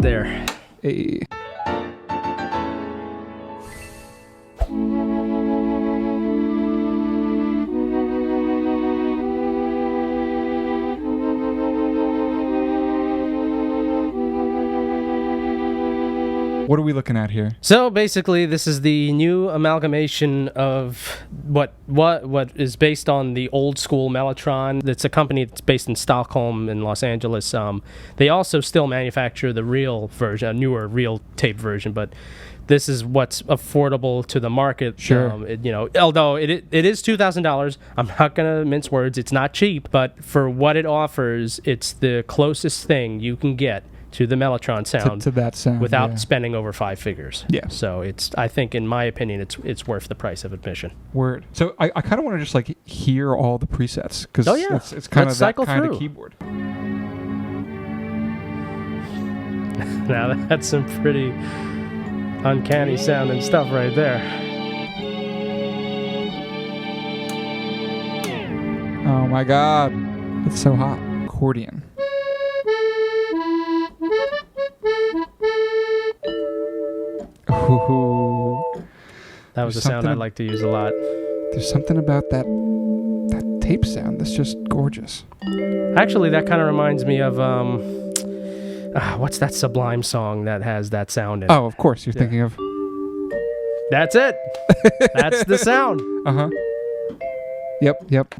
there. Hey. What are we looking at here? So basically, this is the new amalgamation of what is based on the old school Mellotron. It's a company that's based in Stockholm in Los Angeles. They also still manufacture the real version, a newer real tape version, but this is what's affordable to the market. Sure. Although it is $2,000, I'm not gonna mince words. It's not cheap, but for what it offers, it's the closest thing you can get to the Mellotron sound, to that sound without spending over 5 figures. Yeah. So I think in my opinion it's worth the price of admission. Word. So I kind of want to just like hear all the presets because it's kind Let's of that cycle kind through. of keyboard. Now that's some pretty uncanny sounding stuff right there. Oh my god, it's so hot. Accordion. Ooh. That was a sound I like to use a lot. There's something about that tape sound that's just gorgeous. Actually, that kind of reminds me of what's that Sublime song that has that sound in it? Oh, of course, you're thinking of. That's it. That's the sound. Uh-huh. Yep.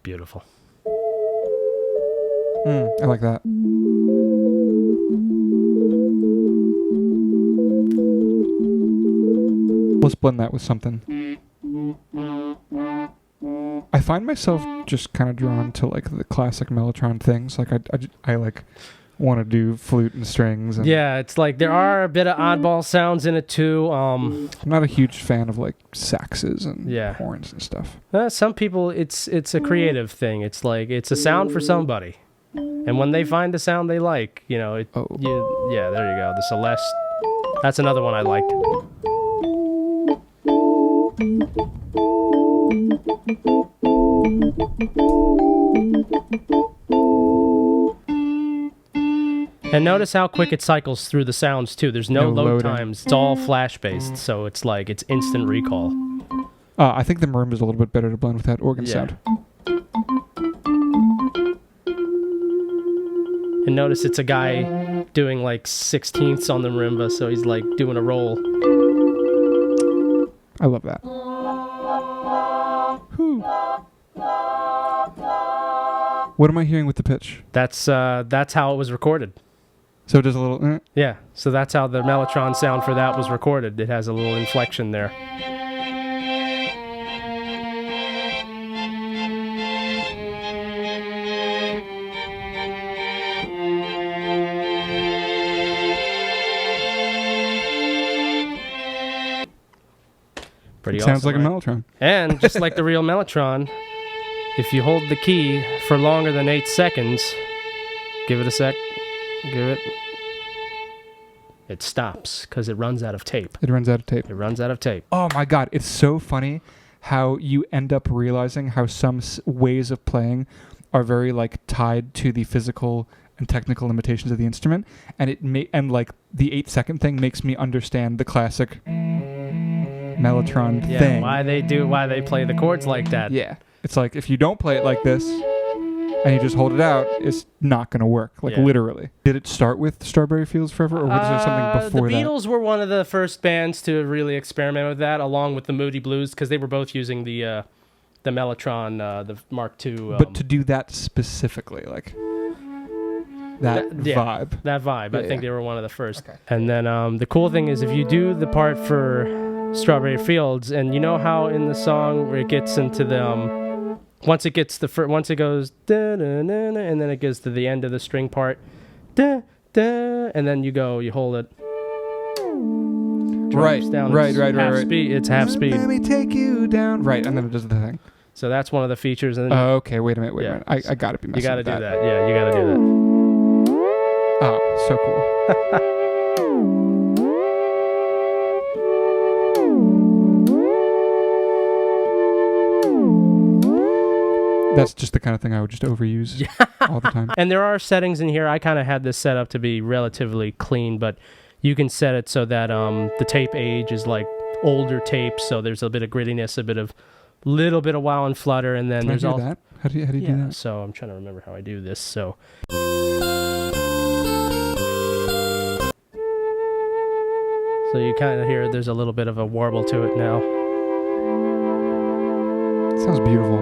Beautiful. I like that. Let's blend that with something. I find myself just kind of drawn to like the classic Mellotron things. Like I like want to do flute and strings. And Yeah, it's like there are a bit of oddball sounds in it too. I'm not a huge fan of like saxes and horns and stuff. Some people, it's a creative thing. It's like it's a sound for somebody, and when they find the sound they like, there you go. The Celeste. That's another one I liked. And notice how quick it cycles through the sounds too. There's no load times. It's all flash based, so it's like it's instant recall. I think the marimba is a little bit better to blend with that organ sound. And notice it's a guy doing like 16ths on the marimba, so he's like doing a roll. I love that. Whew. What am I hearing with the pitch? That's how it was recorded. So it does a little... Yeah, so that's how the Mellotron sound for that was recorded. It has a little inflection there. Pretty awesome, sounds like right? a Mellotron. And just like the real Mellotron, if you hold the key for longer than 8 seconds, give it a sec, it stops because it runs out of tape. It runs out of tape. It runs out of tape. Oh my god, it's so funny how you end up realizing how some ways of playing are very like tied to the physical and technical limitations of the instrument, and like the 8-second thing makes me understand the classic Mellotron thing. Why they play the chords like that. Yeah. It's like if you don't play it like this and you just hold it out, it's not going to work. Like literally. Did it start with Strawberry Fields Forever, or was there something before that? The Beatles were one of the first bands to really experiment with that, along with the Moody Blues, because they were both using the Mellotron, the Mark II. But to do that specifically, like that vibe. That vibe. I think they were one of the first. Okay. And then the cool thing is if you do the part for Strawberry Fields, and you know how in the song where it gets into the once it goes da, da, da, da, and then it goes to the end of the string part, da, da, and then you hold it. Right. Speed. It's half speed. Let me take you down. Right, and then it does the thing. So that's one of the features. And then okay, wait a minute. I gotta be messing with that. You gotta do that. Yeah, you gotta do that. Oh, So cool. That's just the kind of thing I would just overuse all the time. And there are settings in here. I kind of had this set up to be relatively clean, but you can set it so that the tape age is like older tapes, so there's a bit of grittiness, little bit of wow and flutter, and then Can there's I all do that? How do you do that? So I'm trying to remember how I do this. So you kind of hear there's a little bit of a warble to it now. Sounds beautiful.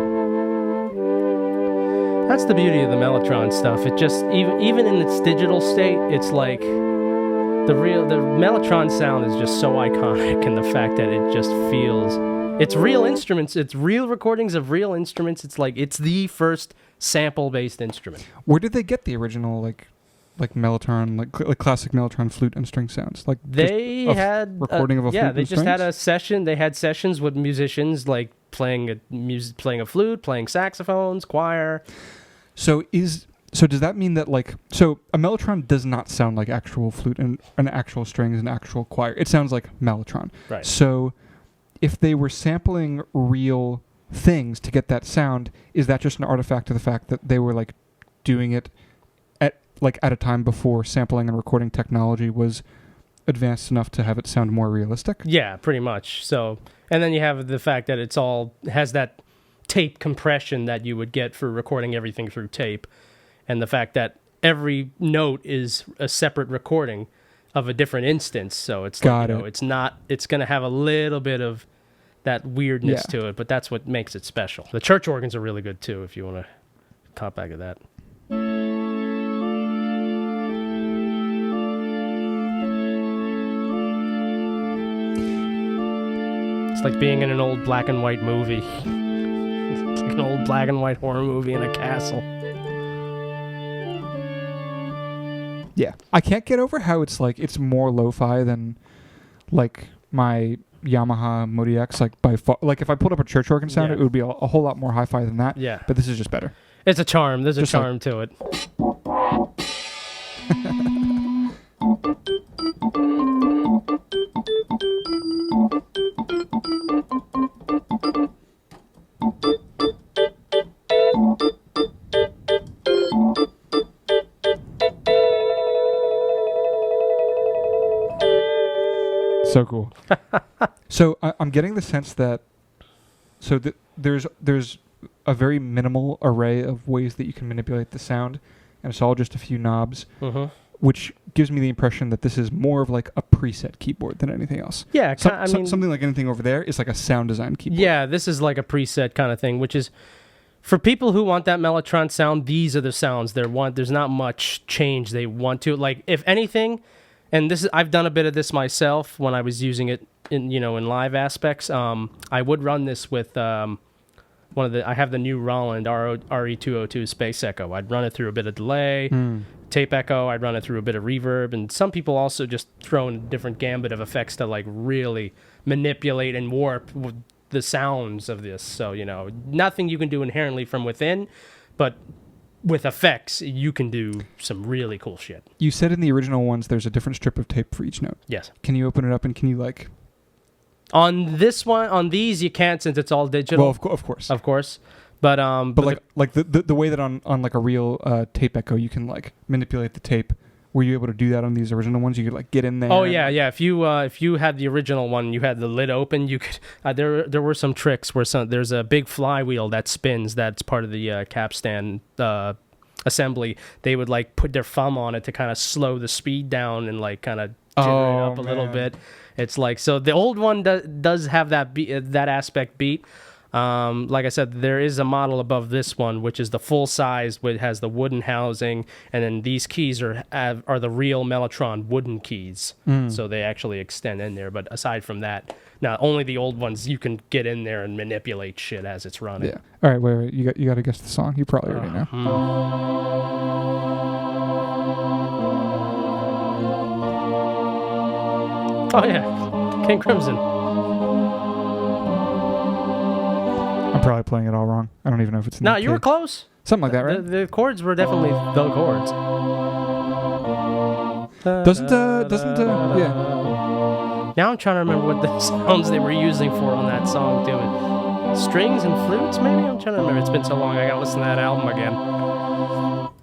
That's the beauty of the Mellotron stuff. It just even in its digital state, it's like the Mellotron sound is just so iconic, and the fact that it just feels it's real instruments, it's real recordings of real instruments. It's like it's the first sample-based instrument. Where did they get the original like Mellotron, like classic Mellotron flute and string sounds? Like They had recording of a flute yeah, they and just had strings? a session. They had sessions with musicians like playing a flute, playing saxophones, choir. So does that mean that so a Mellotron does not sound like actual flute and actual strings and actual choir? It sounds like Mellotron. Right. So if they were sampling real things to get that sound, is that just an artifact of the fact that they were like doing it at a time before sampling and recording technology was advanced enough to have it sound more realistic? Yeah, pretty much. So, and then you have the fact that has that tape compression that you would get for recording everything through tape, and the fact that every note is a separate recording of a different instance. So it's it's going to have a little bit of that weirdness to it, but that's what makes it special. The church organs are really good too, if you want to cop back at that. It's like being in an old black and white movie. It's like an old black and white horror movie in a castle. Yeah. I can't get over how it's more lo-fi than like my Yamaha Modi X, like by far. Like if I pulled up a church organ sound, it would be a whole lot more hi-fi than that. Yeah. But this is just better. It's a charm. There's Just a charm to it. So cool. So I'm getting the sense that there's a very minimal array of ways that you can manipulate the sound, and it's all just a few knobs, which gives me the impression that this is more of like a preset keyboard than anything else. Yeah, something like anything over there is like a sound design keyboard. Yeah, this is like a preset kind of thing, which is for people who want that Mellotron sound. These are the sounds they want. There's not much change they want to. Like if anything, and I've done a bit of this myself when I was using it in live aspects. I would run this with I have the new Roland RE202 Space Echo. I'd run it through a bit of delay, tape echo. I'd run it through a bit of reverb, and some people also just throw in a different gambit of effects to like really manipulate and warp the sounds of this. So nothing you can do inherently from within, but with effects you can do some really cool shit. You said in the original ones there's a different strip of tape for each note. Yes. Can you open it up and can you like... On this one, on these you can't, since it's all digital. Well, of course. Of course. But the way that on like a real tape echo you can like manipulate the tape. Were you able to do that on these original ones? You could like get in there. Oh yeah. If you had the original one, you had the lid open. You could. There were some tricks where there's a big flywheel that spins. That's part of the capstan assembly. They would like put their thumb on it to kind of slow the speed down and like kind of jigger it up a little bit. It's like, so the old one does have that that aspect beat. Like I said, there is a model above this one, which is the full size, which has the wooden housing, and then these keys are the real Mellotron wooden keys, so they actually extend in there. But aside from that, now only the old ones you can get in there and manipulate shit as it's running. Yeah. All right. Wait. You got to guess the song. You probably already know. Oh yeah, King Crimson. I'm probably playing it all wrong. I don't even know if it's in No, the you were key. close. Something like that, right? The chords were definitely the chords. Yeah. Now I'm trying to remember what the sounds they were using for on that song too. Strings and flutes, maybe? I'm trying to remember. It's been so long. I gotta listen to that album again.